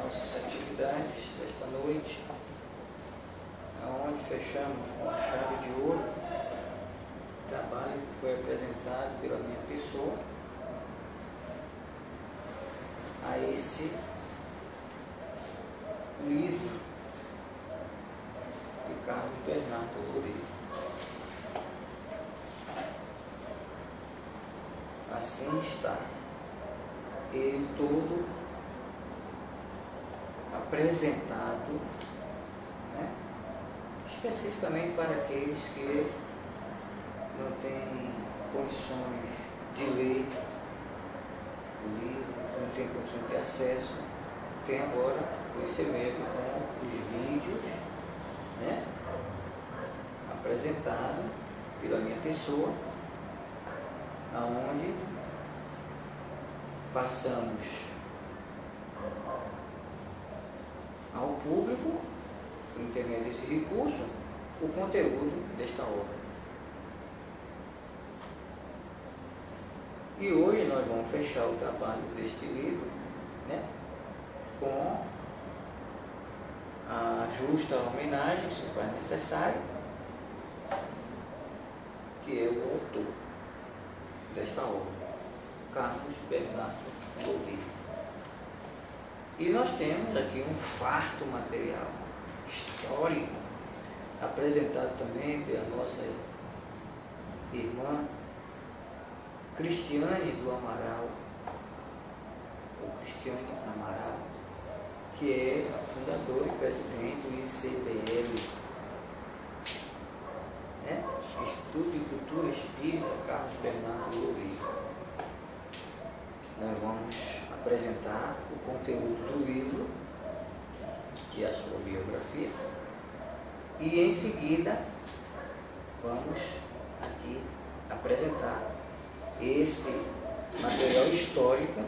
nossas atividades desta noite, onde fechamos com a chave de ouro o trabalho que foi apresentado pela minha pessoa a esse livro de Carlos Bernardo Loureiro. Assim está ele todo apresentado, né, especificamente para aqueles que não têm condições de ler o livro, não têm condições de ter acesso, tem agora esse meio com os vídeos, né, apresentado pela minha pessoa, aonde passamos ao público, por intermédio desse recurso, o conteúdo desta obra. E hoje nós vamos fechar o trabalho deste livro, né, com a justa homenagem, se faz necessário, que é o autor desta obra, Carlos Bernardo Loureiro. E nós temos aqui um farto material histórico, apresentado também pela nossa irmã Cristiane do Amaral, ou Cristiane Amaral, que é a fundadora e presidente do ICBL, né? Instituto de Cultura Espírita Carlos Bernardo Loureiro. Nós vamos apresentar o conteúdo do livro, que é a sua biografia, e em seguida vamos aqui apresentar esse material histórico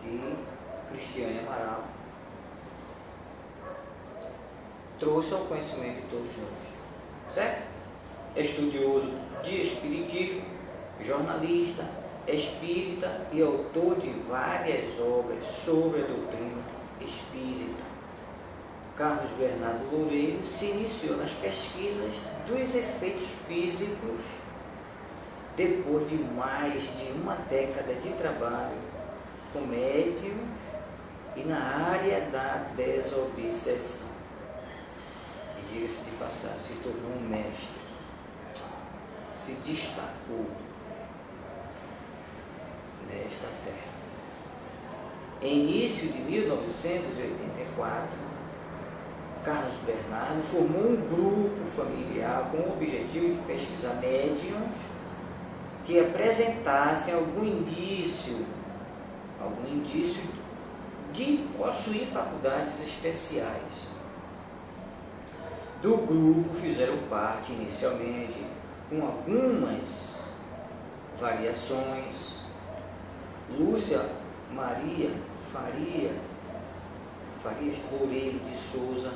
que Cristiane Amaral trouxe ao conhecimento de todos nós, certo? É estudioso de espiritismo, jornalista, espírita e autor de várias obras sobre a doutrina espírita. Carlos Bernardo Loureiro se iniciou nas pesquisas dos efeitos físicos depois de mais de uma década de trabalho com médiums e na área da desobsessão. E diga-se de passagem, se tornou um mestre, se destacou nesta terra. Em início de 1984, Carlos Bernardo formou um grupo familiar com o objetivo de pesquisar médiuns que apresentassem algum indício de possuir faculdades especiais. Do grupo fizeram parte inicialmente, com algumas variações, Lúcia Maria Farias Loureiro de Souza,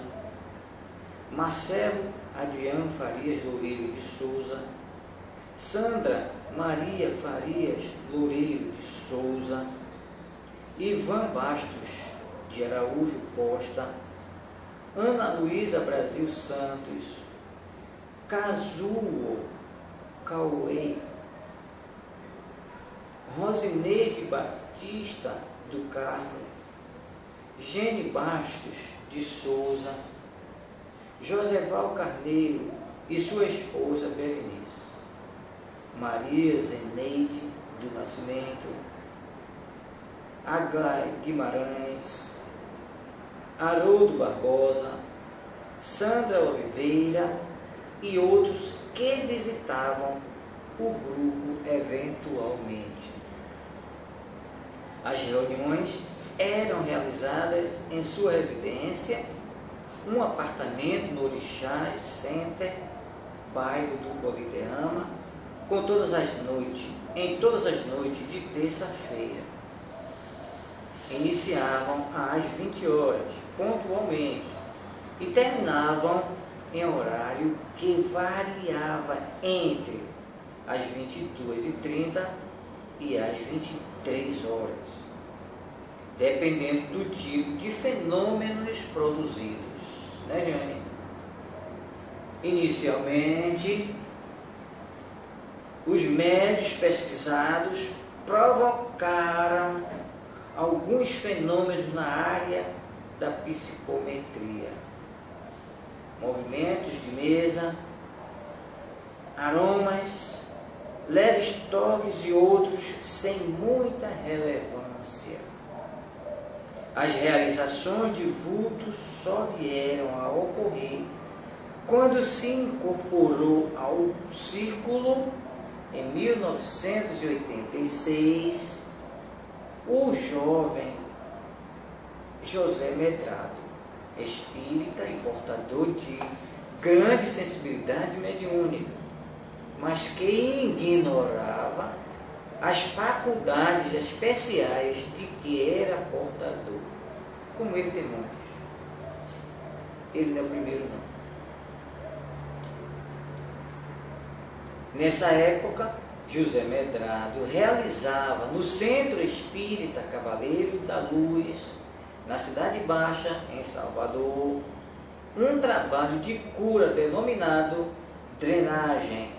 Marcelo Adriano Farias Loureiro de Souza, Sandra Maria Farias Loureiro de Souza, Ivan Bastos de Araújo Costa, Ana Luísa Brasil Santos, Kazuo Cauê, Rosineide Batista do Carmo, Gene Bastos de Souza, Joseval Carneiro e sua esposa Berenice, Maria Zeneide do Nascimento, Aglai Guimarães, Haroldo Barbosa, Sandra Oliveira e outros que visitavam o grupo eventualmente. As reuniões eram realizadas em sua residência, um apartamento no Orixás Center, bairro do Politeama, em todas as noites de terça-feira. Iniciavam às 20 horas, pontualmente, e terminavam em horário que variava entre às 22h30 e às 23 horas. dependendo do tipo de fenômenos produzidos. Né, Jane? Inicialmente, os médios pesquisados provocaram alguns fenômenos na área da psicometria. Movimentos de mesa, aromas, leves toques e outros sem muita relevância. As realizações de vultos só vieram a ocorrer quando se incorporou ao círculo, em 1986, o jovem José Medrado, espírita e portador de grande sensibilidade mediúnica, mas que ignorava as faculdades especiais de que era portador. Como ele tem muitas. Ele não é o primeiro, não. Nessa época, José Medrado realizava no Centro Espírita Cavaleiro da Luz, na Cidade Baixa, em Salvador, um trabalho de cura denominado drenagem,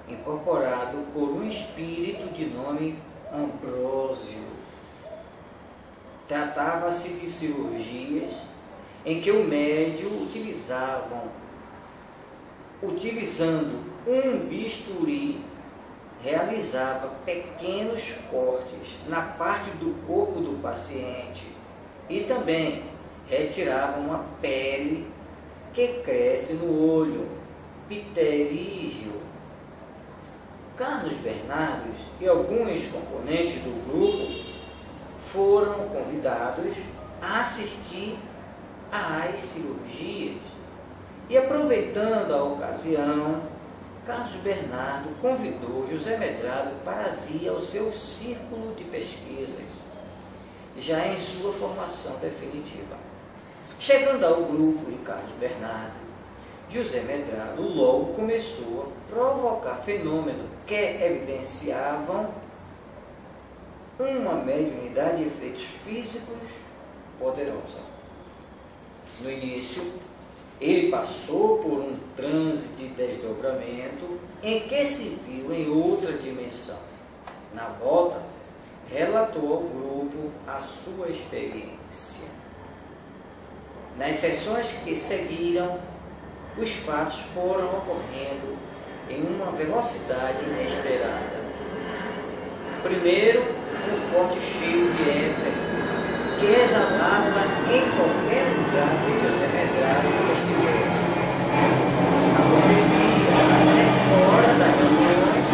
incorporado por um espírito de nome Ambrósio. Tratava-se de cirurgias em que o médium utilizando um bisturi, realizava pequenos cortes na parte do corpo do paciente e também retirava uma pele que cresce no olho, pterígio. Carlos Bernardes e alguns componentes do grupo foram convidados a assistir às cirurgias e, aproveitando a ocasião, Carlos Bernardo convidou José Medrado para vir ao seu círculo de pesquisas, já em sua formação definitiva. Chegando ao grupo de Carlos Bernardo, José Medrado logo começou a provocar fenômenos que evidenciavam uma mediunidade de efeitos físicos poderosa. No início, ele passou por um transe de desdobramento em que se viu em outra dimensão. Na volta, relatou ao grupo a sua experiência. Nas sessões que seguiram, os fatos foram ocorrendo em uma velocidade inesperada. Primeiro, um forte cheiro de éter que exalava em qualquer lugar que José Medrado estivesse. Acontecia até fora das reuniões,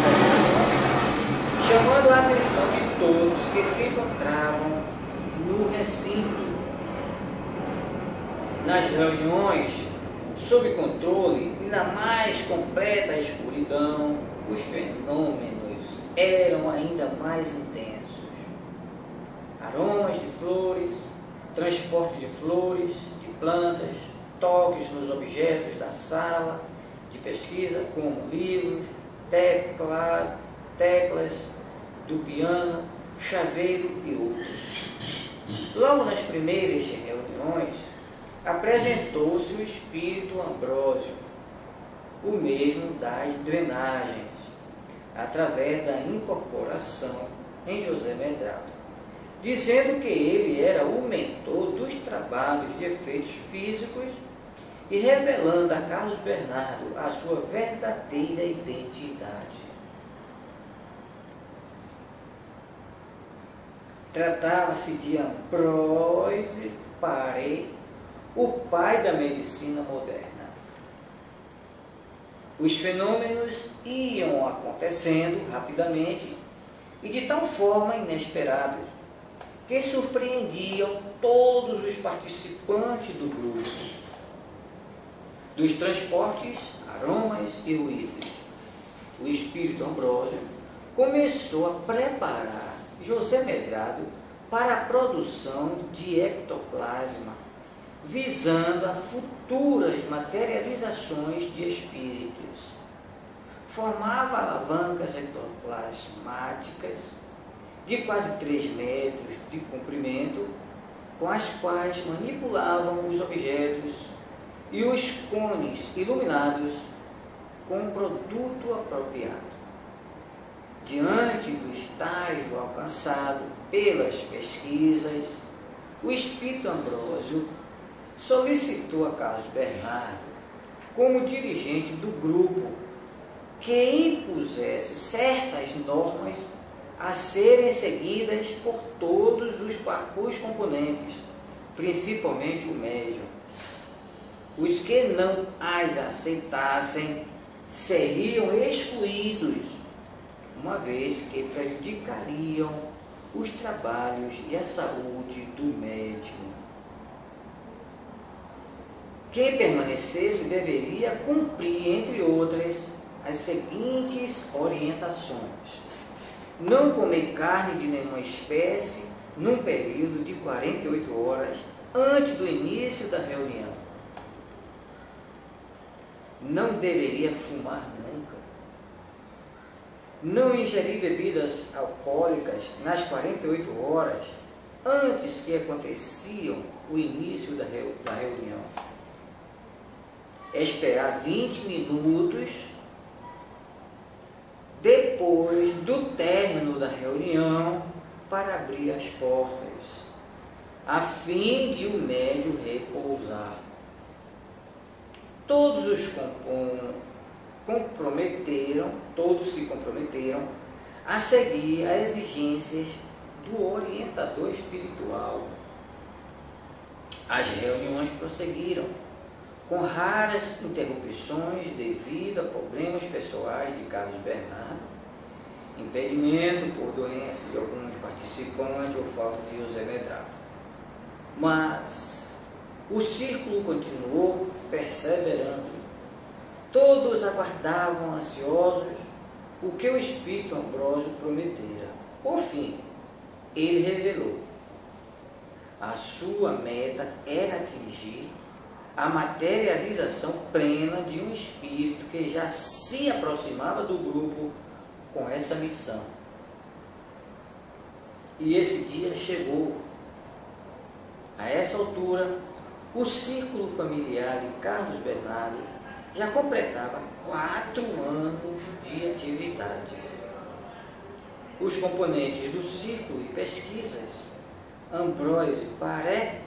chamando a atenção de todos que se encontravam no recinto. Nas reuniões, sob controle e na mais completa escuridão, os fenômenos eram ainda mais intensos. Aromas de flores, transporte de flores, de plantas, toques nos objetos da sala de pesquisa, como livros, teclas do piano, chaveiro e outros. Logo nas primeiras reuniões, apresentou-se o espírito Ambrósio, o mesmo das drenagens, através da incorporação em José Medrado, dizendo que ele era o mentor dos trabalhos de efeitos físicos e revelando a Carlos Bernardo a sua verdadeira identidade. Tratava-se de Ambrósio Paré, o pai da medicina moderna. Os fenômenos iam acontecendo rapidamente e de tal forma inesperados que surpreendiam todos os participantes do grupo. Dos transportes, aromas e ruídos, o espírito Ambrósio começou a preparar José Medrado para a produção de ectoplasma, visando a futuras materializações de espíritos. Formava alavancas ectoplasmáticas de quase 3 metros de comprimento, com as quais manipulavam os objetos e os cones iluminados com um produto apropriado. Diante do estágio alcançado pelas pesquisas, o espírito Ambrósio solicitou a Carlos Bernardo, como dirigente do grupo, que impusesse certas normas a serem seguidas por todos os componentes, principalmente o médium. Os que não as aceitassem seriam excluídos, uma vez que prejudicariam os trabalhos e a saúde do médium. Quem permanecesse deveria cumprir, entre outras, as seguintes orientações: não comer carne de nenhuma espécie num período de 48 horas antes do início da reunião. Não deveria fumar nunca. Não ingerir bebidas alcoólicas nas 48 horas antes que aconteciam o início da reunião. Esperar 20 minutos depois do término da reunião para abrir as portas, a fim de o médium repousar. Todos se comprometeram a seguir as exigências do orientador espiritual. As reuniões prosseguiram, com raras interrupções devido a problemas pessoais de Carlos Bernardo, impedimento por doença de alguns participantes ou falta de José Medrado. Mas o círculo continuou perseverando. Todos aguardavam ansiosos o que o espírito Ambrósio prometera. Por fim, ele revelou: a sua meta era atingir a materialização plena de um espírito que já se aproximava do grupo com essa missão. E esse dia chegou. A essa altura, o círculo familiar de Carlos Bernardo já completava 4 anos de atividade. Os componentes do círculo e pesquisas, Ambrósio Paré,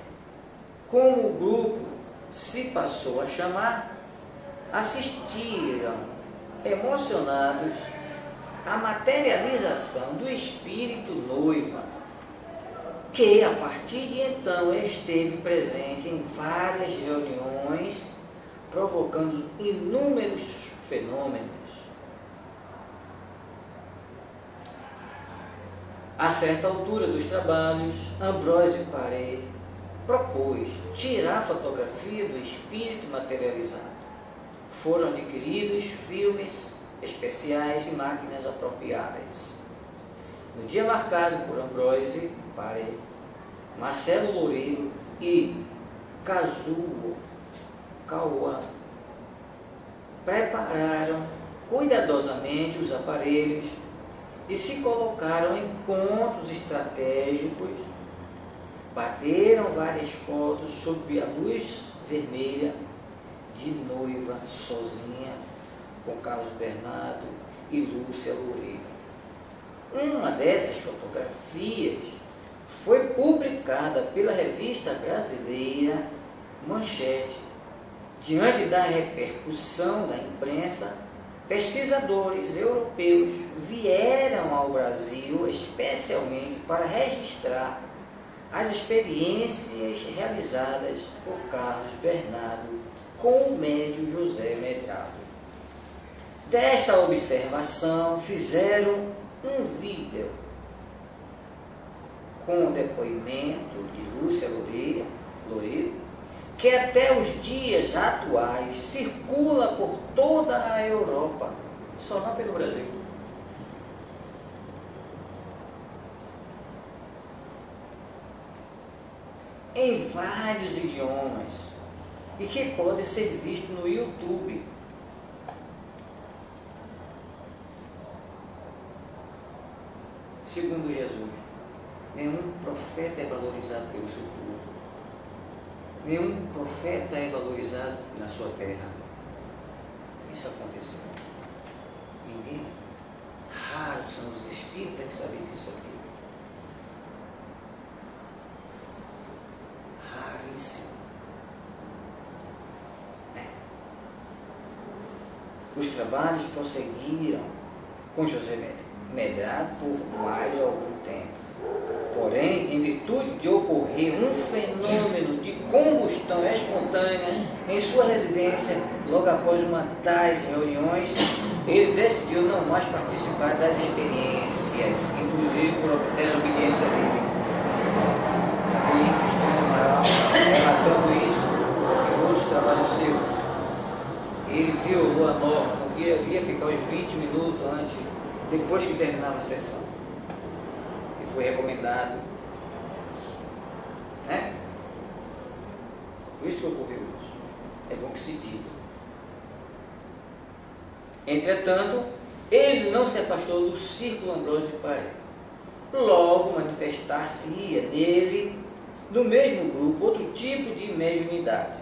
como o grupo se passou a chamar, assistiram emocionados à materialização do espírito noiva, que a partir de então esteve presente em várias reuniões, provocando inúmeros fenômenos. A certa altura dos trabalhos, Ambrósio Paré propôs tirar a fotografia do espírito materializado. Foram adquiridos filmes especiais e máquinas apropriadas. No dia marcado por Ambrósio Paré, Marcelo Loureiro e Kazuo Cauã prepararam cuidadosamente os aparelhos e se colocaram em pontos estratégicos. Bateram várias fotos sob a luz vermelha de noiva sozinha, com Carlos Bernardo e Lúcia Loureiro. Uma dessas fotografias foi publicada pela revista brasileira Manchete. Diante da repercussão da imprensa, pesquisadores europeus vieram ao Brasil especialmente para registrar as experiências realizadas por Carlos Bernardo com o médium José Medrado. Desta observação fizeram um vídeo com o depoimento de Lúcia Loureiro, que até os dias atuais circula por toda a Europa, só não pelo Brasil. Em vários idiomas, e que pode ser visto no YouTube. segundo Jesus, nenhum profeta é valorizado pelo seu povo. Nenhum profeta é valorizado na sua terra. Isso aconteceu. Ninguém. Raros são os espíritas que sabem disso aqui. Raríssimo. Os trabalhos prosseguiram com José Medrado por mais algum tempo. Porém, em virtude de ocorrer um fenômeno de combustão espontânea em sua residência, logo após uma das reuniões, ele decidiu não mais participar das experiências, inclusive por desobediência dele. E Cristiano Amaral, relatando isso em outros trabalhos seus, ele violou a norma, não queria ficar os 20 minutos antes, depois que terminava a sessão. E foi recomendado. Né? Por isso que ocorreu isso. É bom que se diga. Entretanto, ele não se afastou do círculo Ambrósio de Paré. Logo manifestar-se-ia nele, do mesmo grupo, outro tipo de mediunidade.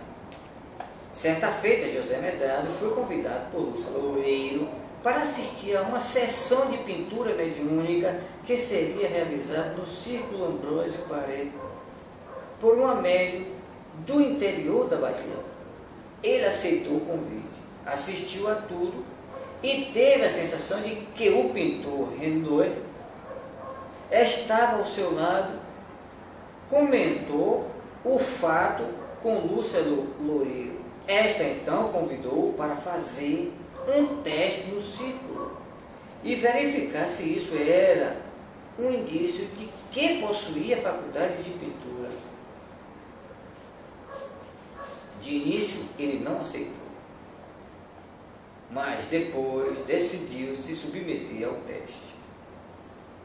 Certa feita, José Medrado foi convidado por Lúcia Loureiro para assistir a uma sessão de pintura mediúnica que seria realizada no Círculo Ambrósio Paré por uma médium do interior da Bahia. Ele aceitou o convite, assistiu a tudo e teve a sensação de que o pintor Renoir estava ao seu lado. Comentou o fato com Lúcia Loureiro. Esta então convidou-o para fazer um teste no círculo e verificar se isso era um indício de que possuía a faculdade de pintura. De início ele não aceitou, mas depois decidiu se submeter ao teste,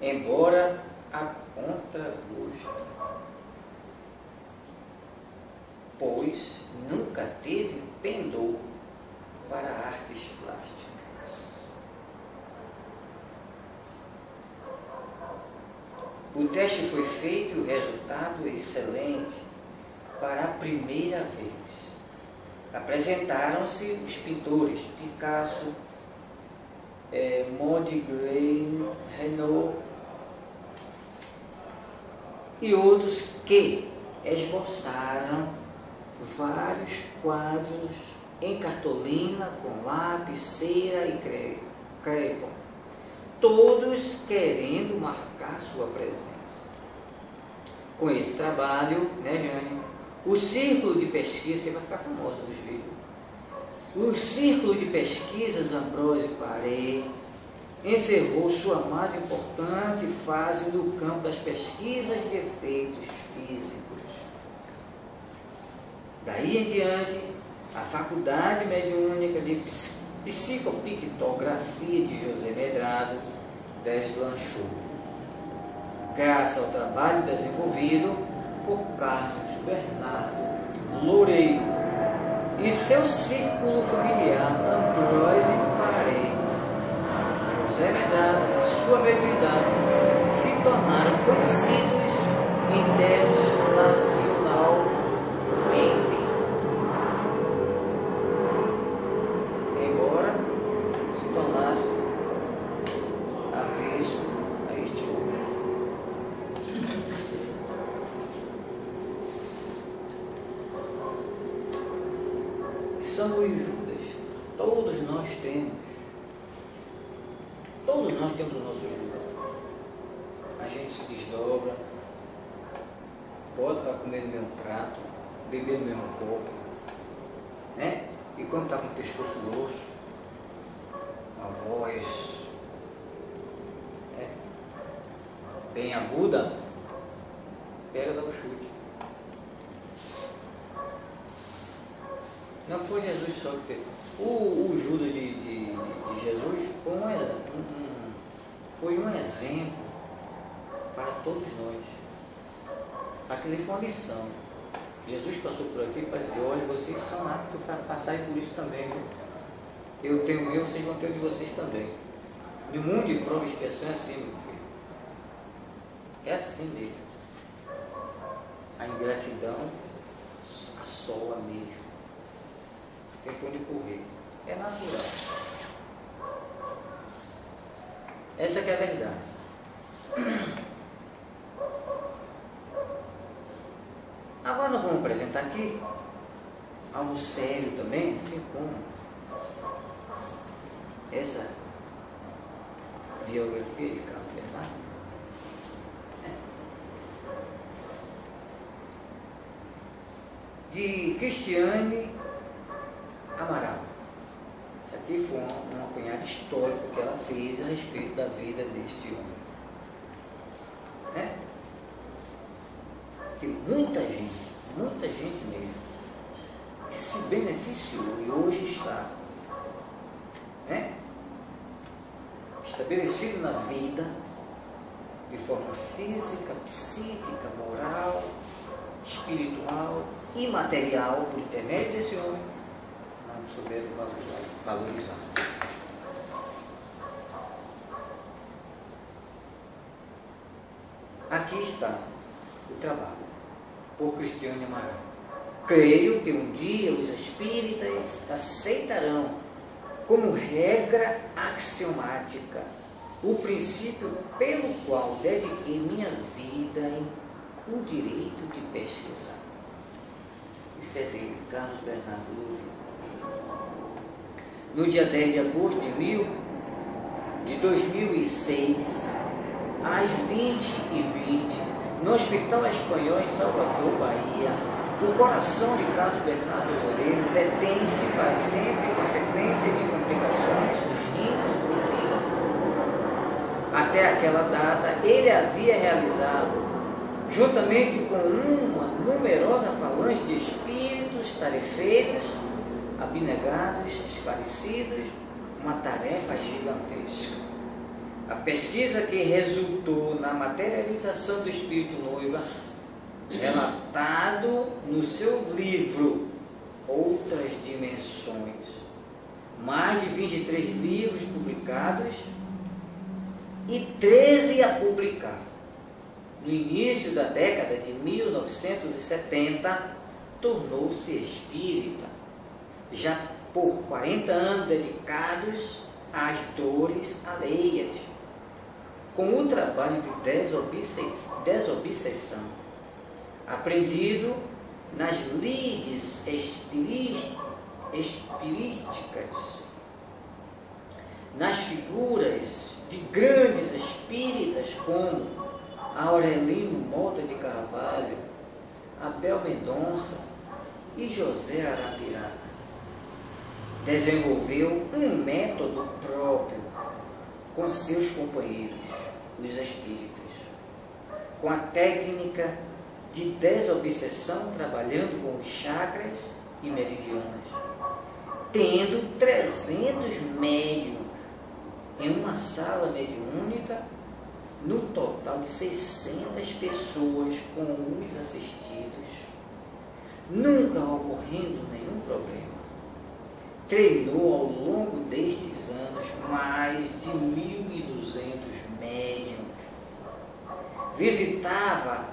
embora a contragosto, pois nunca teve pendor para artes plásticas. O teste foi feito e o resultado é excelente para a primeira vez. Apresentaram-se os pintores Picasso, Modigliani, Renoir e outros que esboçaram vários quadros em cartolina com lápis, cera e crepom, todos querendo marcar sua presença. Com esse trabalho, né, Jane, o círculo de pesquisa, você vai ficar famoso nos vídeos, o círculo de pesquisas Ambrósio Paré encerrou sua mais importante fase no campo das pesquisas de efeitos físicos. Daí em diante, a Faculdade Mediúnica de Psicopictografia de José Medrado deslanchou, graças ao trabalho desenvolvido por Carlos Bernardo Loureiro e seu círculo familiar Ambrósio Paré. José Medrado e sua mediunidade se tornaram conhecidos internacionalmente. São os Judas, todos nós temos o nosso Judas. A gente se desdobra, bota para comer no mesmo prato, beber no mesmo copo, né? E quando está com o pescoço grosso, uma voz bem aguda, pega e dá um chute. Não foi Jesus só que teve. O Judas de Jesus foi um exemplo para todos nós. Aquilo foi uma lição. Jesus passou por aqui para dizer: olha, vocês são aptos para passarem por isso também. Eu tenho o meu, vocês vão ter o de vocês também. No mundo de prova e expiação é assim, meu filho. É assim mesmo. A ingratidão assola mesmo. Tem por onde correr. É natural. Essa que é a verdade. Agora nós vamos apresentar aqui algo sério também, assim como essa biografia de Carlos Bernardo. De Cristiane Amaral. Isso aqui foi um apanhado histórico que ela fez a respeito da vida deste homem. Que muita gente mesmo, que se beneficiou e hoje está estabelecido na vida de forma física, psíquica, moral, espiritual e material por intermédio desse homem, não souberam valorizar. Aqui está o trabalho por Cristiane Amaral. Creio que um dia os espíritas aceitarão como regra axiomática o princípio pelo qual dediquei minha vida em o direito de pesquisar. Isso é dele, Carlos Bernardo Loureiro. No dia 10 de agosto de 2006, às 20h20, no Hospital Espanhol em Salvador, Bahia, o coração de Carlos Bernardo Loureiro detém-se para sempre em consequência de complicações dos rins e fígado. Até aquela data, ele havia realizado, juntamente com uma numerosa falange de espíritos tarefeiros, abnegados, esclarecidos, uma tarefa gigantesca. A pesquisa que resultou na materialização do espírito noiva, relatado no seu livro Outras Dimensões, mais de 23 livros publicados e 13 a publicar. No início da década de 1970, tornou-se espírita, já por 40 anos dedicados às dores alheias, com o trabalho de desobsessão, aprendido nas lides espiríticas, nas figuras de grandes espíritas como Aurelino Mota de Carvalho, Abel Mendonça e José Arapiraca. Desenvolveu um método próprio com seus companheiros, os espíritos, com a técnica de desobsessão, trabalhando com os chakras e meridianos, tendo 300 médiuns em uma sala mediúnica, no total de 600 pessoas com os assistidos, nunca ocorrendo nenhum problema. Treinou ao longo destes anos mais de 1.200 médiuns. Visitava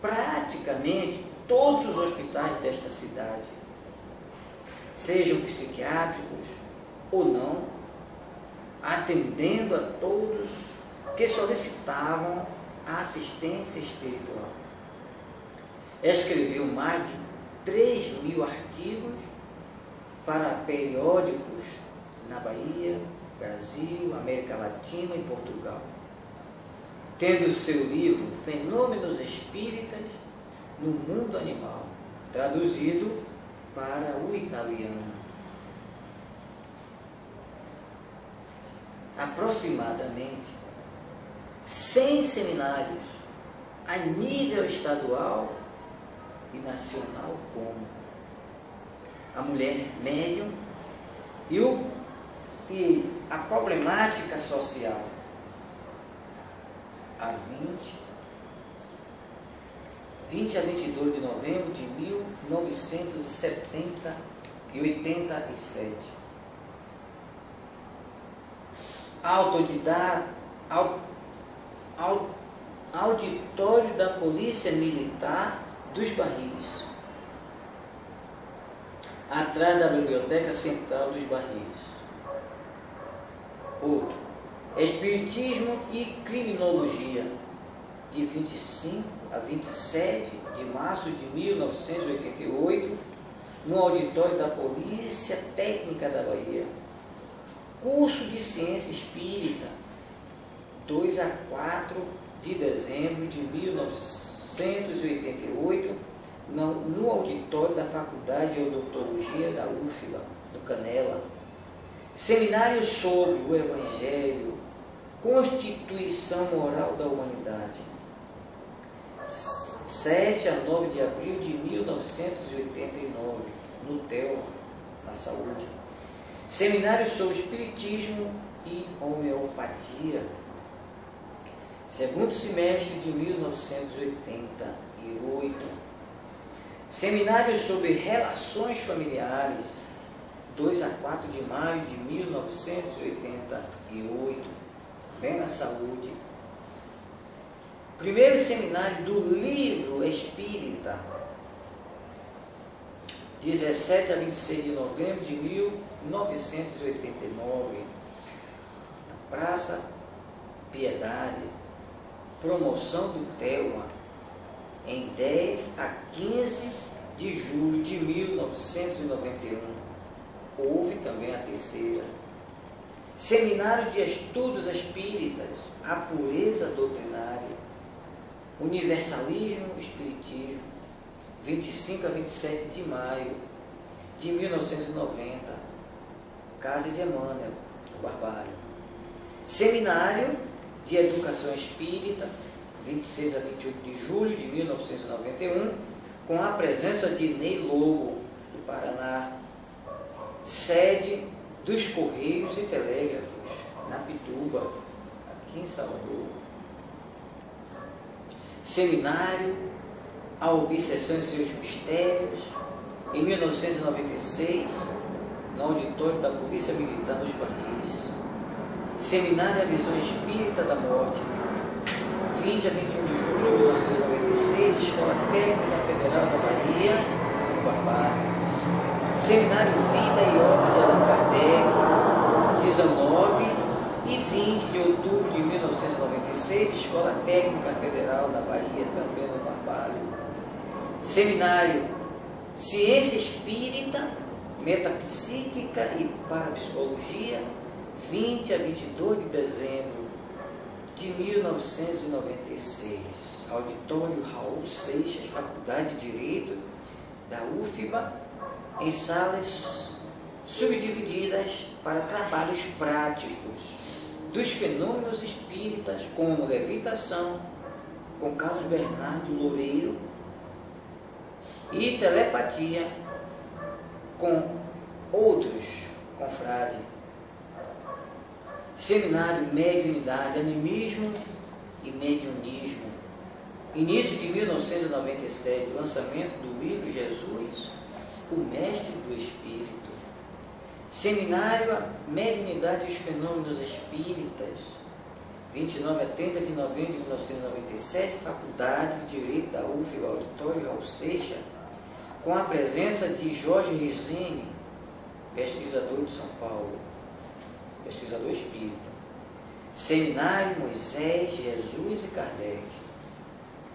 praticamente todos os hospitais desta cidade, sejam psiquiátricos ou não, atendendo a todos que solicitavam a assistência espiritual. Escreveu mais de 3.000 artigos para periódicos na Bahia, Brasil, América Latina e Portugal, tendo seu livro Fenômenos Espíritas no Mundo Animal, traduzido para o italiano. Aproximadamente 100 seminários a nível estadual e nacional, como a mulher médium e a problemática social. A 20 a 22 de novembro de 1987. auditório da Polícia Militar dos Barris, atrás da Biblioteca Central dos Barris. Outro, Espiritismo e Criminologia, de 25 a 27 de março de 1988, no auditório da Polícia Técnica da Bahia. Curso de Ciência Espírita, 2 a 4 de dezembro de 1988, no auditório da Faculdade de Odontologia da UFBA, do Canela. Seminário sobre o Evangelho, Constituição Moral da Humanidade, 7 a 9 de abril de 1989, no TEL, na Saúde. Seminário sobre Espiritismo e Homeopatia, segundo semestre de 1988. Seminário sobre Relações Familiares, 2 a 4 de maio de 1988, bem na Saúde. Primeiro seminário do Livro Espírita, 17 a 26 de novembro de 1989, na Praça Piedade, promoção do Telma, em 10 a 15 de julho de 1991. Houve também a terceira. Seminário de Estudos Espíritas, a Pureza Doutrinária, Universalismo Espiritismo, 25 a 27 de maio de 1990, Casa de Emmanuel, o Barbário. Seminário de Educação Espírita, 26 a 28 de julho de 1991, com a presença de Ney Lobo, do Paraná, sede dos Correios e Telégrafos, na Pituba, aqui em Salvador. Seminário A Obsessão e Seus Mistérios, em 1996, no auditório da Polícia Militar nos Barris. Seminário A Visão Espírita da Morte, 20 a 21 de julho de 1996, Escola Técnica Federal da Bahia, no Barbário. Seminário Vida e Obra de Allan Kardec, 19 e 20 de outubro de 1996, Escola Técnica Federal da Bahia, também no Barbário. Seminário Ciência Espírita, Metapsíquica e Parapsicologia, 20 a 22 de dezembro de 1996, Auditório Raul Seixas, Faculdade de Direito da UFBA, em salas subdivididas para trabalhos práticos dos fenômenos espíritas, como levitação, com Carlos Bernardo Loureiro, e telepatia, com outros confrades. Seminário Mediunidade, Animismo e Mediunismo, início de 1997, lançamento do livro Jesus, o Mestre do Espírito. Seminário Mediunidade e os Fenômenos Espíritas, 29 a 30 de novembro de 1997, Faculdade de Direito da UFBA, Auditório Raul Seixas, com a presença de Jorge Rizini, pesquisador de São Paulo, pesquisador espírita. Seminário Moisés, Jesus e Kardec,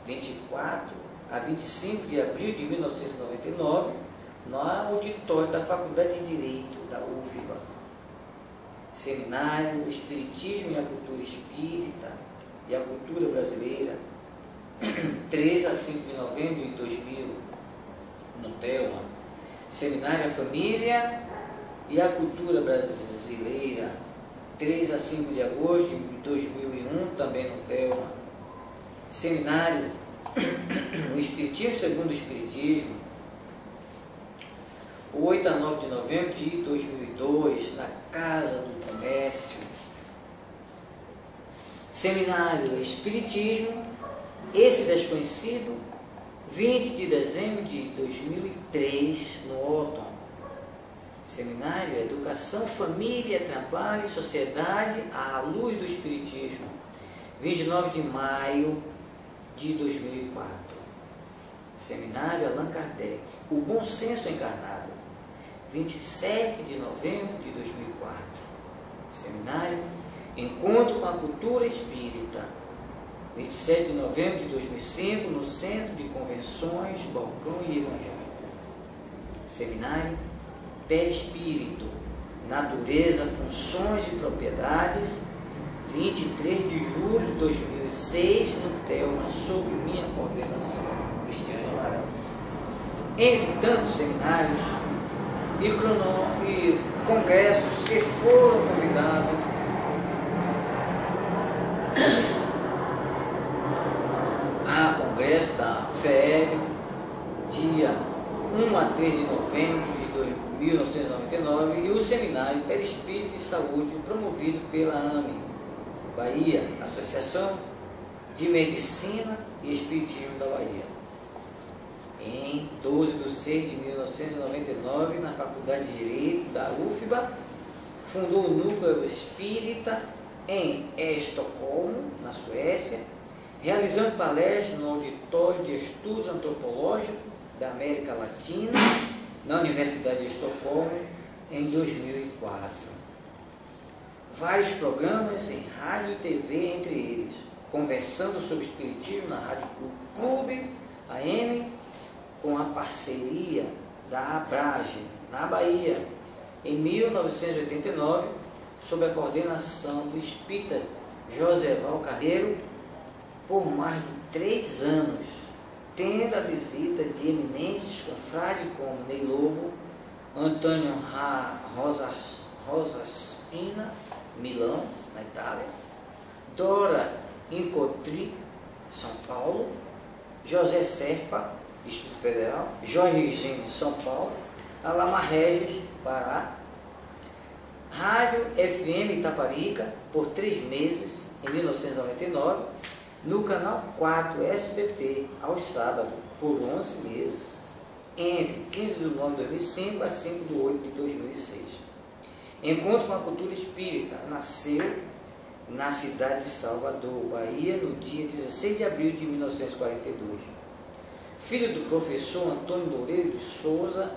24 a 25 de abril de 1999, no auditório da Faculdade de Direito da UFBA. Seminário Espiritismo e a Cultura Espírita e a Cultura Brasileira, 3 a 5 de novembro de 2000, no TELMA. Seminário A Família e a Cultura Brasileira, 3 a 5 de agosto de 2001, também no TELMA. Seminário O Espiritismo segundo o Espiritismo, 8 a 9 de novembro de 2002, na Casa do Comércio. Seminário Espiritismo, esse desconhecido, 20 de dezembro de 2003, no Otton. Seminário Educação, Família, Trabalho e Sociedade à Luz do Espiritismo, 29 de maio de 2004. Seminário Allan Kardec, O Bom Senso Encarnado, 27 de novembro de 2004. Seminário Encontro com a Cultura Espírita, 27 de novembro de 2005, no Centro de Convenções, Balcão e Evangélico. Seminário Perispírito, Natureza, Funções e Propriedades, 23 de julho de 2006, no tema Sob Minha Coordenação, Cristiane Amaral. Entre tantos seminários e congressos que foram convidados a congresso da FEB, dia 1 a 3 de novembro de 1999, e o seminário Perispírito e Saúde, promovido pela AME, Bahia, Associação de Medicina e Espiritismo da Bahia. Em 12 de 6 de 1999, na Faculdade de Direito da UFBA, fundou o Núcleo Espírita em Estocolmo, na Suécia, realizando palestras no Auditório de Estudos Antropológicos da América Latina, na Universidade de Estocolmo, em 2004. Vários programas em rádio e TV, entre eles Conversando sobre Espiritismo na Rádio Clube AM, com a parceria da Abrage, na Bahia, em 1989, sob a coordenação do espírita Joseval Carneiro, por mais de 3 anos, tendo a visita de eminentes confrades como Ney Lobo, Antônio Rosaspina, Milão, na Itália, Dora Incotri, São Paulo, José Serpa, Instituto Federal, Jorge Gênio, São Paulo, Alama Regis, Pará, Rádio FM Itaparica, por 3 meses, em 1999, no canal 4 SBT, aos sábados, por 11 meses, entre 15 de novembro de 2005 a 5 de 8 de 2006. Encontro com a Cultura Espírita nasceu na cidade de Salvador, Bahia, no dia 16 de abril de 1942. Filho do professor Antônio Loureiro de Souza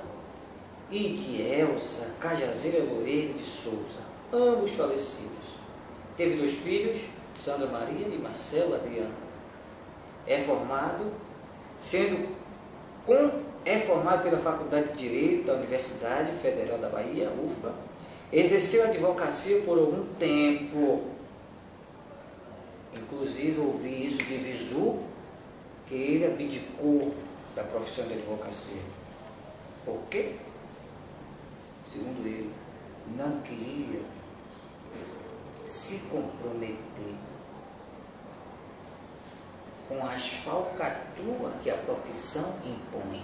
e de Elsa Cajazeira Loureiro de Souza, ambos falecidos. Teve 2 filhos, Sandra Maria e Marcelo Adriano. É formado pela Faculdade de Direito da Universidade Federal da Bahia, UFBA. Exerceu a advocacia por algum tempo. Inclusive ouvi isso de Visu, que ele abdicou da profissão de advocacia. Por quê? Segundo ele, não queria se comprometer com a falcatrua que a profissão impõe.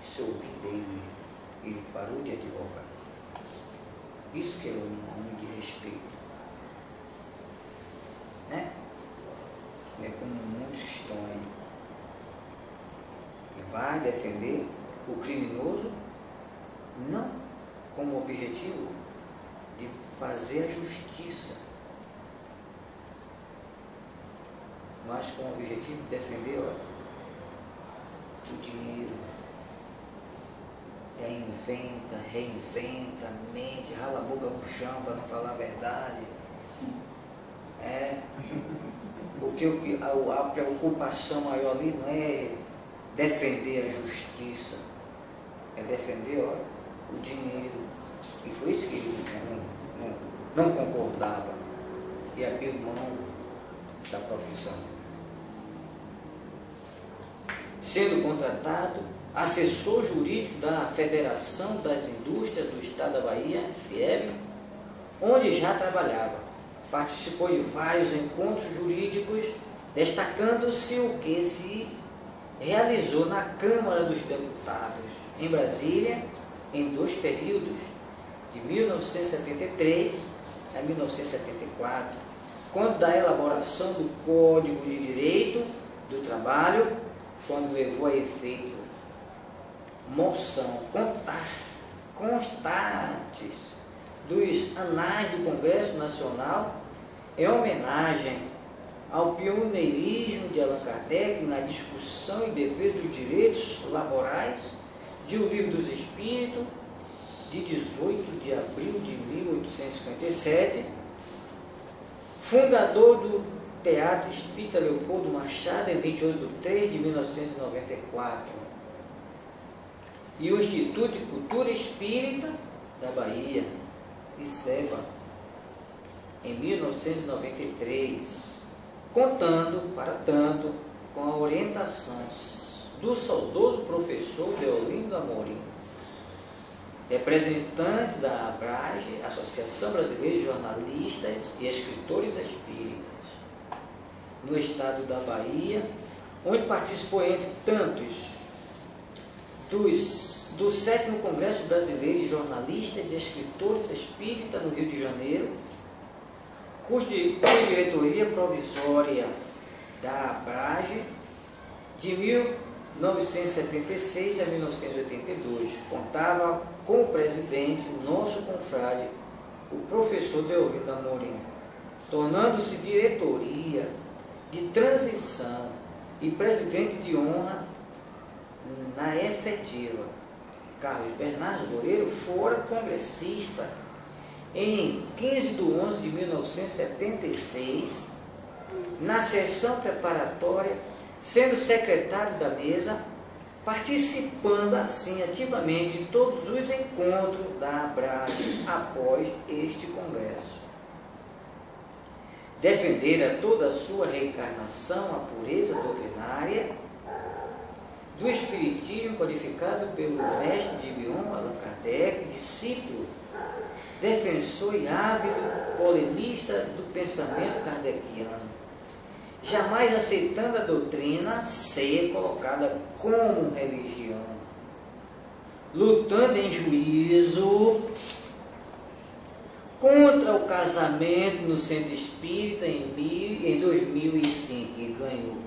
Se ouvir dele, ele parou de advogar. Isso que é um homem de respeito. Né? Não é como muitos estão aí. E vai defender o criminoso, não como objetivo de fazer a justiça, mas com o objetivo de defender o dinheiro. E aí inventa, reinventa, mente, rala a boca no chão para não falar a verdade. Porque a preocupação maior ali não é defender a justiça, é defender o dinheiro. E foi isso que ele não concordava e abriu mão da profissão. Sendo contratado assessor jurídico da Federação das Indústrias do Estado da Bahia, FIEB, onde já trabalhava. Participou de vários encontros jurídicos, destacando-se o que se realizou na Câmara dos Deputados, em Brasília, em 2 períodos, de 1973 a 1974, quando da elaboração do Código de Direito do Trabalho, quando levou a efeito moção constantes dos anais do Congresso Nacional, em homenagem ao pioneirismo de Allan Kardec na discussão e defesa dos direitos laborais de O Livro dos Espíritos, de 18 de abril de 1857, fundador do Teatro Espírita Leopoldo Machado, em 28 de 3 de 1994, e o Instituto de Cultura Espírita da Bahia, ICEBA, em 1993, contando, para tanto, com a orientação do saudoso professor Deolindo Amorim, representante da ABRAGE, Associação Brasileira de Jornalistas e Escritores Espíritas, no estado da Bahia, onde participou, entre tantos, do 7º Congresso Brasileiro de Jornalistas e Escritores Espíritas, no Rio de Janeiro, curso de diretoria provisória da ABRAGE, de 1976 a 1982. Contava com o presidente, o nosso confrade, o professor Deolindo Amorim, tornando-se diretoria de transição e presidente de honra na efetiva. Carlos Bernardo Loureiro fora congressista em 15 de 11 de 1976, na sessão preparatória, sendo secretário da mesa, participando assim ativamente de todos os encontros da ABRAGE após este congresso. Defendera toda a sua reencarnação a pureza doutrinária do Espiritismo codificado pelo mestre de Bion, Allan Kardec, discípulo, defensor e ávido polemista do pensamento kardeciano, jamais aceitando a doutrina ser colocada como religião, lutando em juízo contra o casamento no Centro Espírita em 2005 e ganhou.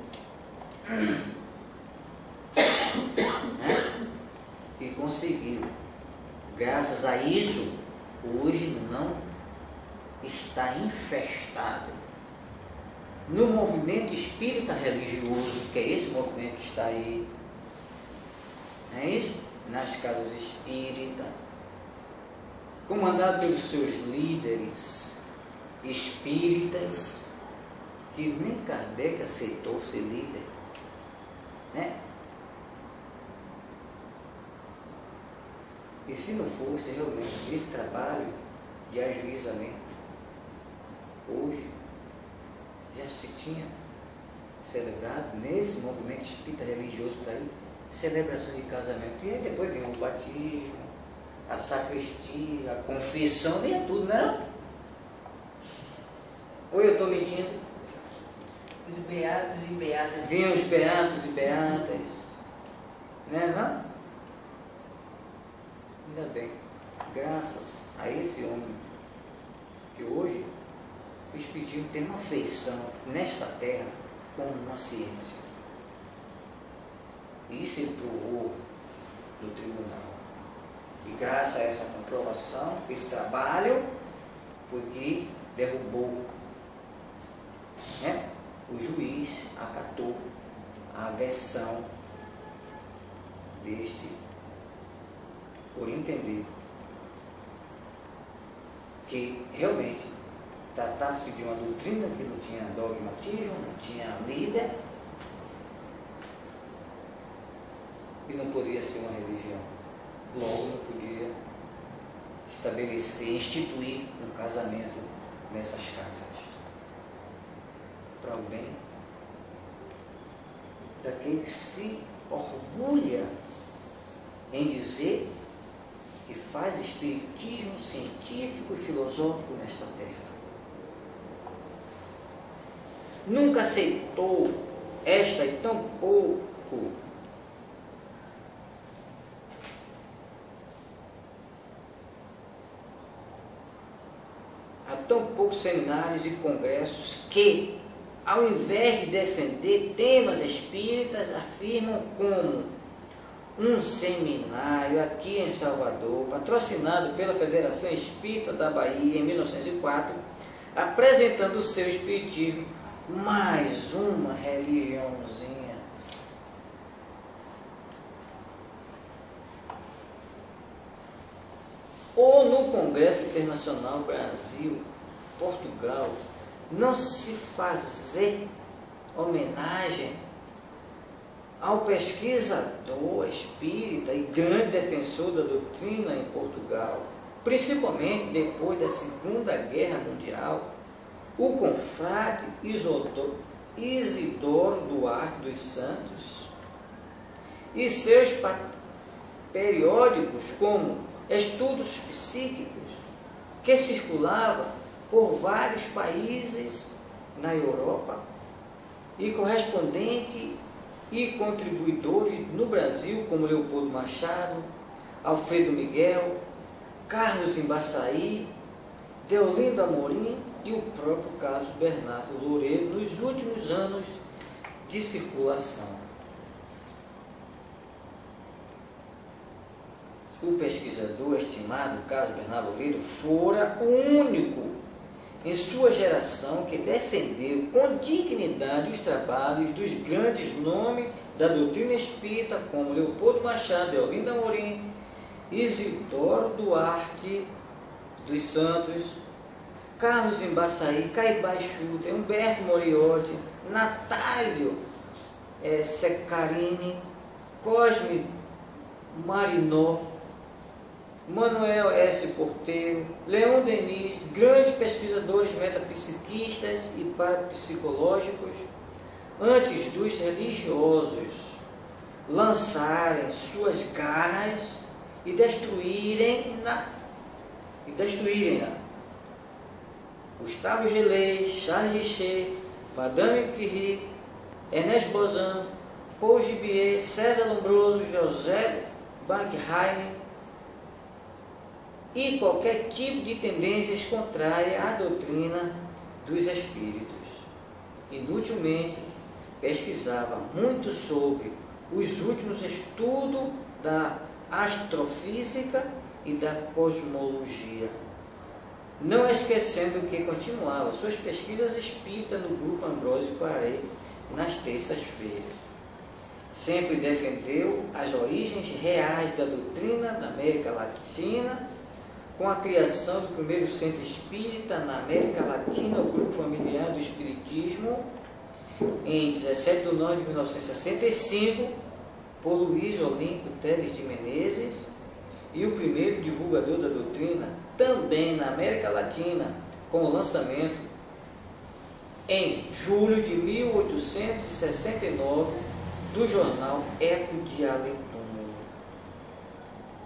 E conseguiu. Graças a isso, hoje não está infestado no movimento espírita religioso, que é esse movimento que está aí, não é isso? Nas casas espíritas, comandado pelos seus líderes espíritas, que nem Kardec aceitou ser líder, né? E se não fosse realmente esse trabalho de ajuizamento, hoje já se tinha celebrado nesse movimento espírita religioso que está aí, celebração de casamento. E aí depois vem o batismo, a sacristia, a confissão, vem tudo, não? Ou eu estou mentindo? Os beatos e beatas. Vinham os beatos e beatas, né, não? Ainda bem, graças a esse homem, que hoje o Espiritismo tem uma feição nesta terra como uma ciência. E isso ele provou no tribunal. E graças a essa comprovação, esse trabalho, foi que derrubou, né? O juiz acatou a versão deste, por entender que realmente tratava-se de uma doutrina que não tinha dogmatismo, não tinha líder e não poderia ser uma religião. Logo não podia estabelecer, instituir um casamento nessas casas, para o bem daquele que se orgulha em dizer que faz espiritismo científico e filosófico nesta terra. Nunca aceitou esta e tão pouco há tão poucos seminários e congressos que, ao invés de defender temas espíritas, afirmam como um seminário aqui em Salvador, patrocinado pela Federação Espírita da Bahia em 1904, apresentando o seu espiritismo mais uma religiãozinha. Ou no Congresso Internacional Brasil, Portugal, não se fazer homenagem ao pesquisador espírita e grande defensor da doutrina em Portugal, principalmente depois da Segunda Guerra Mundial, o confrade Isidoro Duarte dos Santos, e seus periódicos como Estudos Psíquicos, que circulava por vários países na Europa, e correspondente e contribuidores no Brasil, como Leopoldo Machado, Alfredo Miguel, Carlos Embaçaí, Deolindo Amorim e o próprio Carlos Bernardo Loureiro, nos últimos anos de circulação. O pesquisador estimado Carlos Bernardo Loureiro fora o único em sua geração que defendeu com dignidade os trabalhos dos grandes nomes da doutrina espírita, como Leopoldo Machado, Deolindo Amorim, Isidoro Duarte dos Santos, Carlos Embaçaí, Caibá Schutter, Humberto Moriarty, Natálio Seccarini, Cosme Marinó, Manuel S. Porteiro, Leon Denis, grandes pesquisadores metapsiquistas e parapsicológicos, antes dos religiosos lançarem suas garras e destruírem-na. Gustavo Gelei, Charles Richer, Madame Curie, Ernest Bozan, Paul Gibier, César Lombroso, José Bankheim, e qualquer tipo de tendências contrárias à doutrina dos espíritos. Inutilmente pesquisava muito sobre os últimos estudos da astrofísica e da cosmologia, não esquecendo que continuava suas pesquisas espíritas no grupo Ambrósio Paré nas terças-feiras. Sempre defendeu as origens reais da doutrina da América Latina, com a criação do primeiro centro espírita na América Latina, o Grupo Familiar do Espiritismo, em 17 de novembro de 1965, por Luiz Olímpio Teles de Menezes, e o primeiro divulgador da doutrina, também na América Latina, com o lançamento em julho de 1869 do jornal Eco de Além,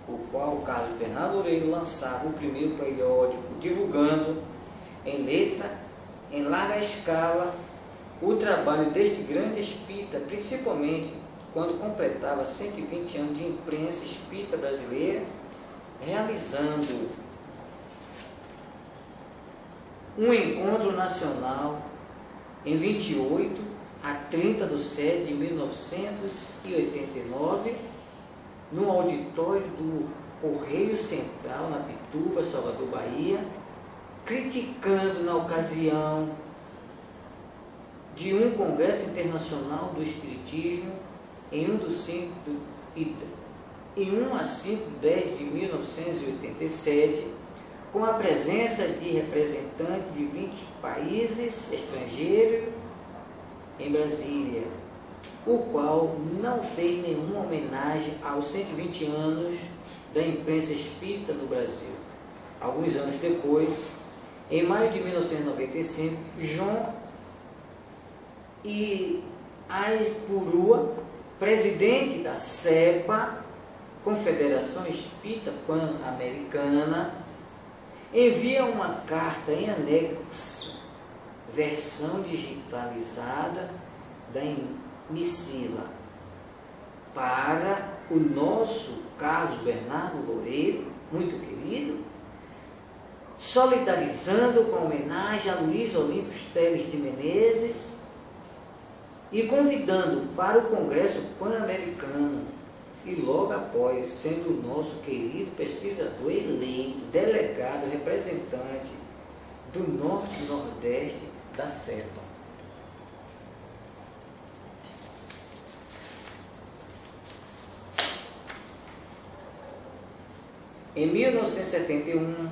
o qual Carlos Bernardo Loureiro lançava o primeiro periódico, divulgando em letra, em larga escala, o trabalho deste grande espírita, principalmente quando completava 120 anos de imprensa espírita brasileira, realizando um encontro nacional em 28 a 30 de setembro de 1989, no auditório do Correio Central, na Pituba, Salvador, Bahia, criticando na ocasião de um Congresso Internacional do Espiritismo em 1 a 5/10 de 1987, com a presença de representantes de 20 países estrangeiros em Brasília, o qual não fez nenhuma homenagem aos 120 anos da imprensa espírita no Brasil. Alguns anos depois, em maio de 1995, João Aispurua, presidente da CEPA, Confederação Espírita Pan-Americana, envia uma carta em anexo, versão digitalizada da missila, para o nosso Carlos Bernardo Loureiro, muito querido, solidarizando com a homenagem a Luiz Olímpio Teles de Menezes e convidando para o Congresso Pan-Americano, e logo após, sendo o nosso querido pesquisador eleito, delegado, representante do Norte e Nordeste da CEPA. Em 1971,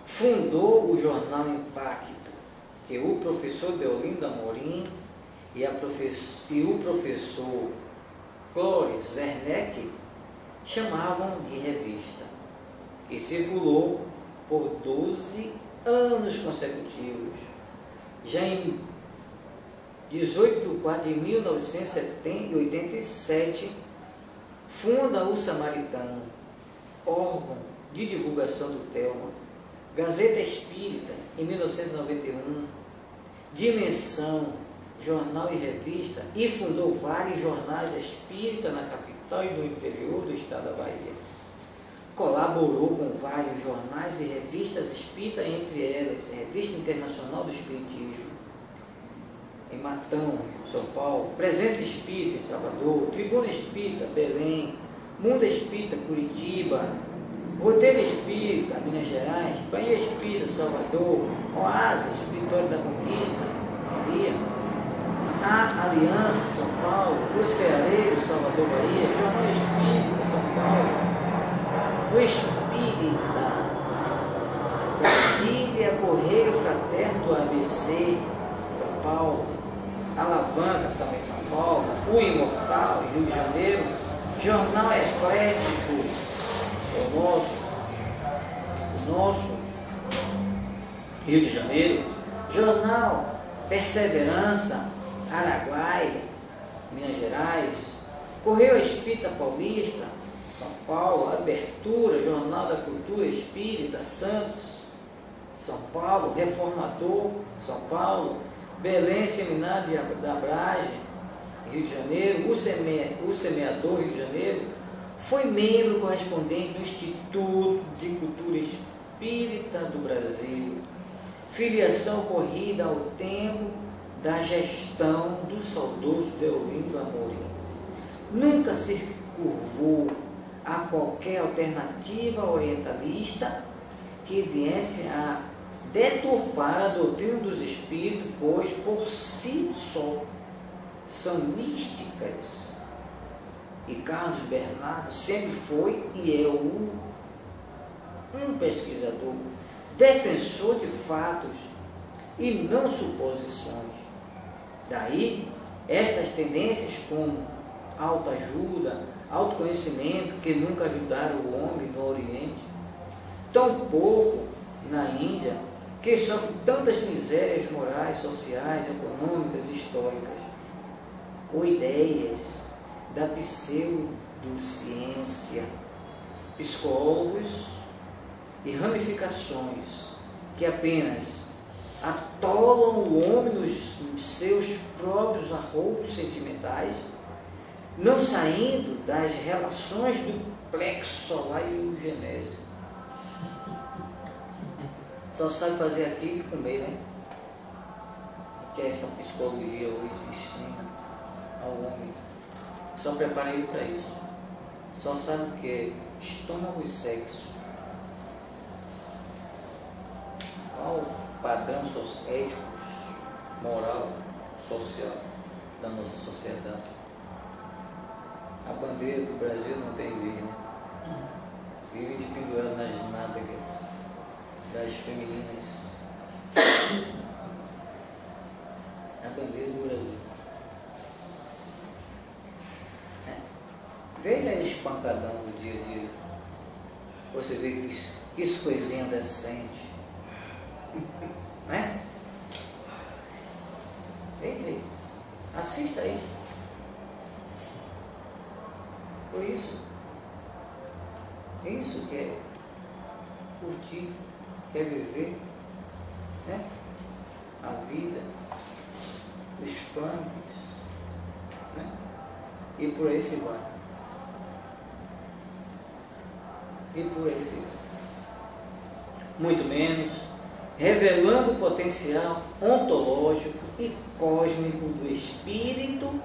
fundou o jornal Impacto, que o professor Deolindo Amorim e o professor Clóris Werneck chamavam de revista, e circulou por 12 anos consecutivos. Já em 18 de 4 de 1987, funda o Samaritano, órgão de divulgação do Telma, Gazeta Espírita, em 1991, Dimensão, jornal e revista, e fundou vários jornais espíritas na capital e no interior do estado da Bahia. Colaborou com vários jornais e revistas espíritas, entre elas a Revista Internacional do Espiritismo, em Matão, São Paulo, Presença Espírita, em Salvador, Tribuna Espírita, Belém, Mundo Espírita, Curitiba, Roteiro Espírita, Minas Gerais, Bahia Espírita, Salvador, Oásis, Vitória da Conquista, Bahia, a Aliança, São Paulo, o Ceareiro, Salvador, Bahia, Jornal Espírita, São Paulo, o Espírita, Brasília, Correio Fraterno do ABC, São Paulo, Alavanca, também São Paulo, o Imortal, Rio de Janeiro, Jornal Eclético, o nosso Rio de Janeiro, Jornal Perseverança, Araguaia, Minas Gerais, Correio Espírita Paulista, São Paulo, Abertura, Jornal da Cultura Espírita, Santos, São Paulo, Reformador, São Paulo, Belém, Seminário da Abragem, Rio de Janeiro, o Semeador, Rio de Janeiro. Foi membro correspondente do Instituto de Cultura Espírita do Brasil, filiação ocorrida ao tempo da gestão do saudoso Deolindo Amorim. Nunca se curvou a qualquer alternativa orientalista que viesse a deturpar a doutrina dos espíritos, pois por si só são místicas. E Carlos Bernardo sempre foi e é um pesquisador, defensor de fatos e não suposições. Daí, estas tendências como autoajuda, autoconhecimento, que nunca ajudaram o homem no Oriente, tampouco na Índia, que sofre tantas misérias morais, sociais, econômicas e históricas, ou ideias da pseudociência, psicólogos e ramificações que apenas atolam o homem nos seus próprios arroubos sentimentais, não saindo das relações do plexo solar e o genésio. Só sabe fazer aquilo e comer, né? Que essa psicologia hoje ensina ao homem. Só prepara ele para isso. Só sabe o que é estômago e sexo. Qual o padrão ético, moral, social da nossa sociedade? A bandeira do Brasil não tem vez, né? Vive de pendurado nas nádegas das femininas. A bandeira do Brasil. Veja esse espancadão do dia a dia. Você vê que coisinha decente. Né? Veja aí. Assista aí. Foi isso. Isso que é curtir, quer viver, né? A vida, os funks, né? E por aí se vai. E por aí se vai. Muito menos revelando o potencial ontológico e cósmico do espírito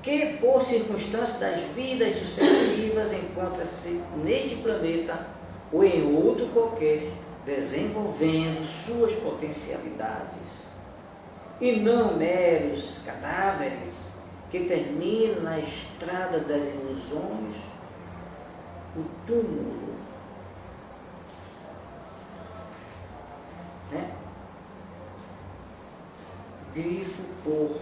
que, por circunstâncias das vidas sucessivas, encontra-se neste planeta ou em outro qualquer, desenvolvendo suas potencialidades, e não meros cadáveres que terminam na estrada das ilusões o túmulo. Né? Grifo por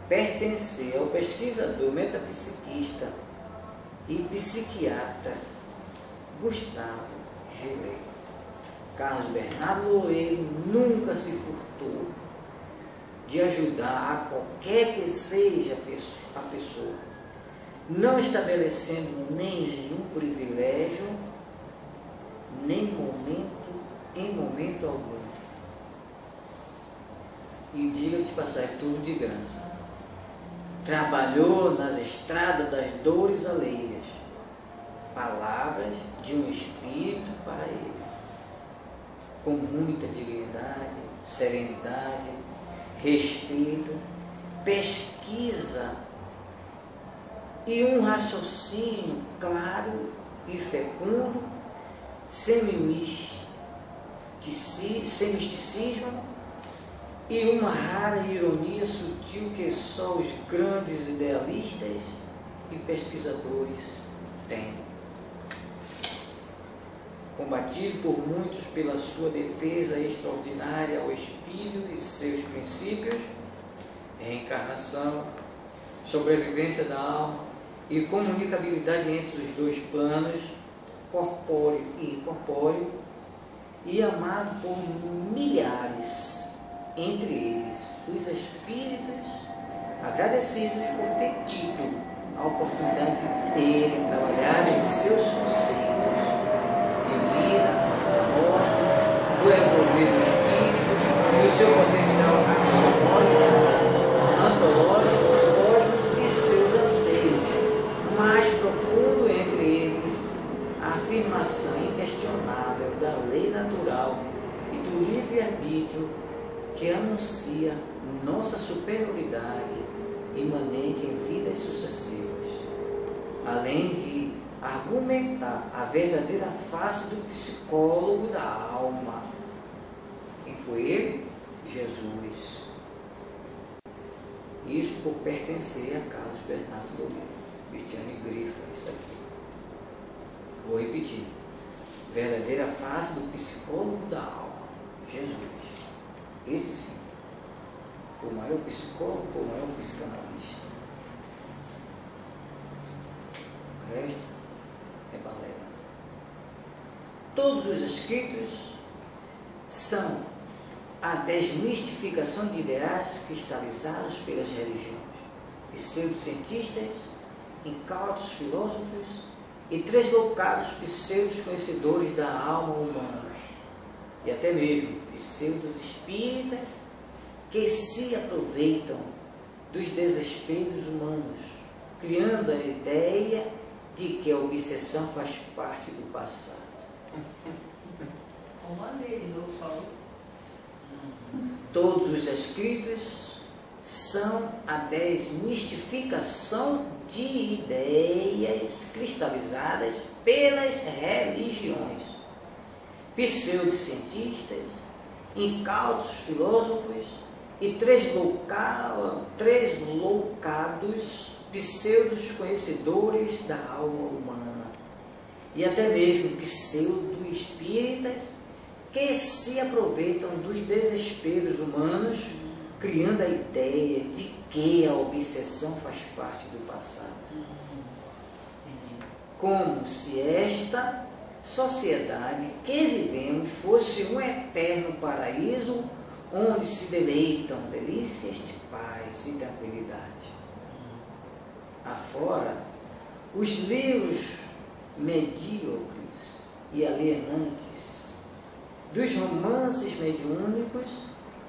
pertencer ao pesquisador metapsiquista e psiquiatra Gustavo Gellert. Carlos Bernardo Loureiro nunca se furtou de ajudar a qualquer que seja a pessoa, não estabelecendo nenhum privilégio, nem em momento algum. E diga de passar, é tudo de graça. Trabalhou nas estradas das dores alheias, palavras de um espírito para ele, com muita dignidade, serenidade, respeito, pesquisa e um raciocínio claro e fecundo, sem misticismo e uma rara ironia sutil que só os grandes idealistas e pesquisadores têm. Combatido por muitos pela sua defesa extraordinária ao espírito e seus princípios, reencarnação, sobrevivência da alma e comunicabilidade entre os dois planos, corpóreo e incorpóreo, e amado por milhares, entre eles os espíritos, agradecidos por ter tido a oportunidade de terem trabalhado em seus conceitos de vida, morte, do evolver do espírito e o seu potencial axiológico, antológico, cósmico e seus anseios. Mais profundo entre eles, a afirmação inquestionável da lei natural e do livre-arbítrio que anuncia nossa superioridade imanente em vidas sucessivas, além de argumentar a verdadeira face do psicólogo da alma. Quem foi ele? Jesus. Isso por pertencer a Carlos Bernardo Loureiro. Cristiane grifa isso aqui. Vou repetir. Verdadeira face do psicólogo da alma. Jesus. Esse sim. Foi o maior psicólogo, foi o maior psicanalista. O resto é balela. Todos os escritos são a desmistificação de ideais cristalizados pelas religiões, pseudocientistas, incautos filósofos e tresloucados pseudos conhecedores da alma humana, e até mesmo pseudos espíritas que se aproveitam dos desesperos humanos, criando a ideia de que a obsessão faz parte do passado. Como a dele, do Paulo. Todos os escritos são a desmistificação de ideias cristalizadas pelas religiões, pseudocientistas, incautos filósofos e tresloucados pseudos conhecedores da alma humana, e até mesmo pseudo-espíritas que se aproveitam dos desesperos humanos, criando a ideia de que a obsessão faz parte do passado. Como se esta sociedade que vivemos fosse um eterno paraíso onde se deleitam delícias de paz e tranquilidade. Afora, os livros medíocres e alienantes dos romances mediúnicos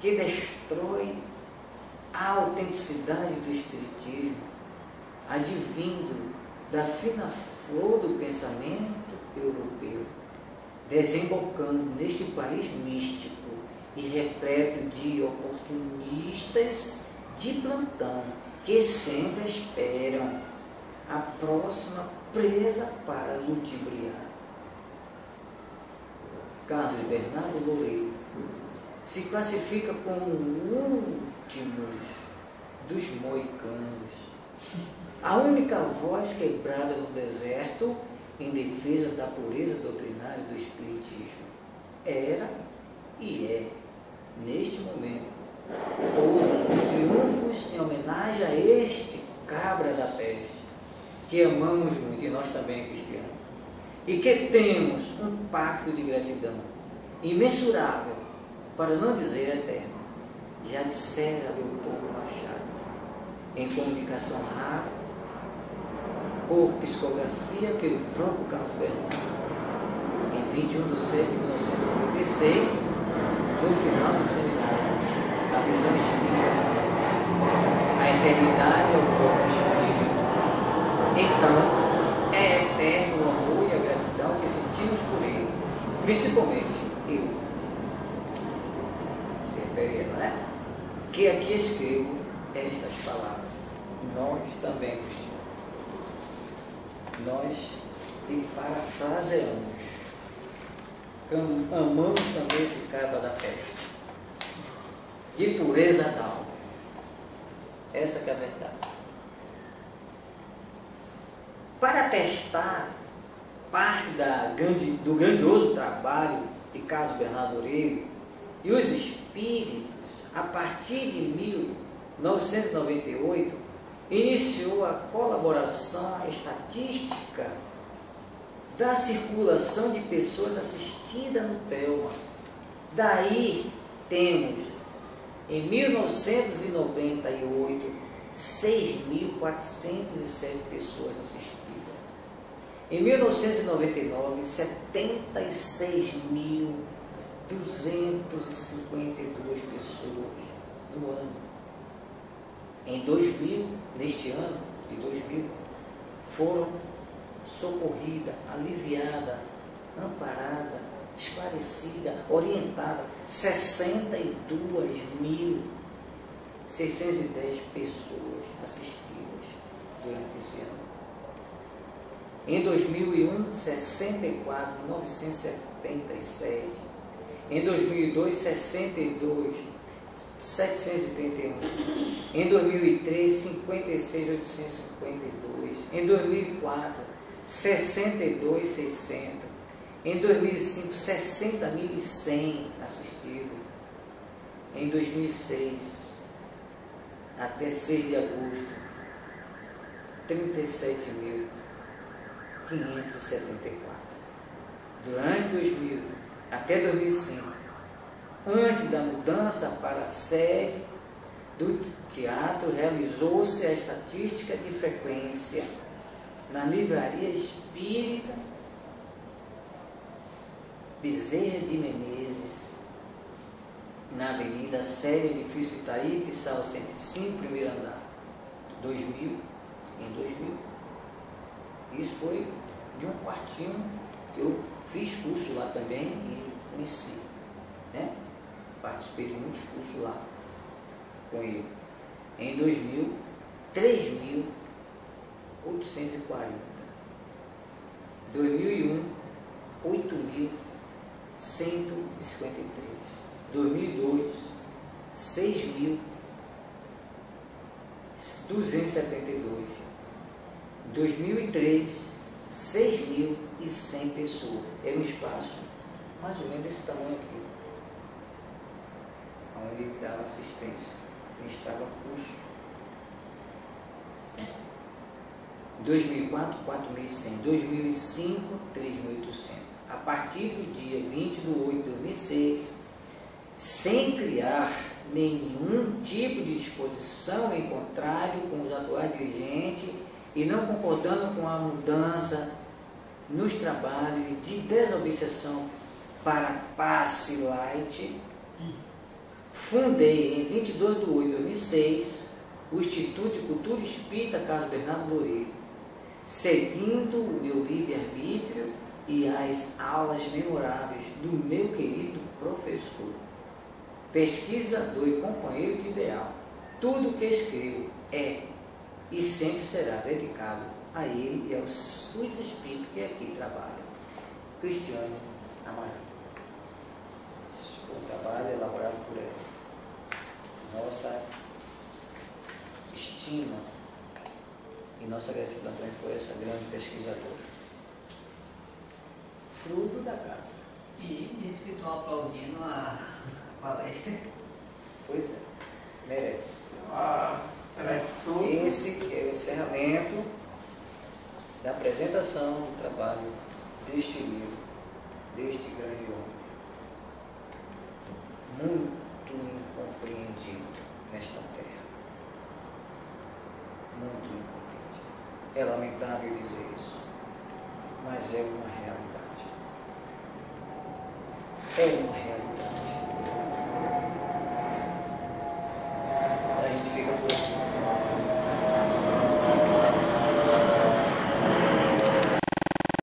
que destroem a autenticidade do espiritismo, advindo da fina flor do pensamento europeu, desembocando neste país místico e repleto de oportunistas de plantão que sempre esperam a próxima presa para ludibriar. Carlos Bernardo Loureiro se classifica como o último dos moicanos, a única voz quebrada no deserto em defesa da pureza doutrinária do Espiritismo. Era e é, neste momento, todos os triunfos em homenagem a este cabra da peste, que amamos muito, e nós também cristianos, e que temos um pacto de gratidão imensurável, para não dizer eterno, já dissera Leopoldo Machado, em comunicação rara, por psicografia pelo próprio Carlos Bernardo, em 21 de setembro de 1996, no final do seminário, a visão espírita da morte. A eternidade é o corpo espírito. Então, é eterno o amor e a gratidão que sentimos por ele, principalmente eu. Se refere a, não é? Que aqui escrevo estas palavras. Nós também, nós lhe parafraseamos. Amamos também esse cabra da festa, de pureza da alma. Essa que é a verdade. Para atestar parte do grandioso trabalho de Carlos Bernardo Loureiro e os espíritos, a partir de 1998, iniciou a colaboração estatística da circulação de pessoas assistidas no TELMA. Daí temos, em 1998, 6.407 pessoas assistidas. Em 1999, 76.252 pessoas no ano. Em 2000, neste ano de 2000, foram socorrida, aliviada, amparada, esclarecida, orientada 62.610 pessoas assistidas durante esse ano. Em 2001, 64.977. Em 2002, 62.731. Em 2003, 56.852. Em 2004, 62.600. Em 2005, 60.100 assistidos. Em 2006, até 6 de agosto, 37.574. Durante 2000 até 2005, antes da mudança para a sede do teatro, realizou-se a estatística de frequência na Livraria Espírita Bezerra de Menezes, na Avenida Séria, edifício Itaípe, sala 105, primeiro andar. 2000, em 2000. Isso foi de um quartinho que eu fiz curso lá também e conheci, né? Participei de muitos cursos lá com ele. Em 2000, 3.840. 2001, 8.153. 2002, 6.272. 2003, 6.100 pessoas. Era um espaço mais ou menos desse tamanho aqui, onde ele dava assistência, ministrava curso. 2004, 4.100. 2005, 3.800. A partir do dia 20 de 8 de 2006, sem criar nenhum tipo de disposição em contrário com os atuais dirigentes e não concordando com a mudança nos trabalhos de desobsessão para passe light, fundei em 22 de 8 de 2006 o Instituto de Cultura Espírita Carlos Bernardo Loureiro, seguindo o meu livre-arbítrio e as aulas memoráveis do meu querido professor, pesquisador e companheiro de ideal. Tudo que escrevo é e sempre será dedicado a ele e aos espíritos que aqui trabalham. Cristiane Amaral. Esse foi um trabalho elaborado por ela. Nossa estima e nossa gratidão também por essa grande pesquisadora. fruto da casa. E diz que estão aplaudindo a palestra. Pois é, merece. Ela é fruto. Esse é o encerramento da apresentação do trabalho deste livro, deste grande homem, muito incompreendido nesta terra. Muito incompreendido. É lamentável dizer isso, mas é uma realidade. É uma realidade.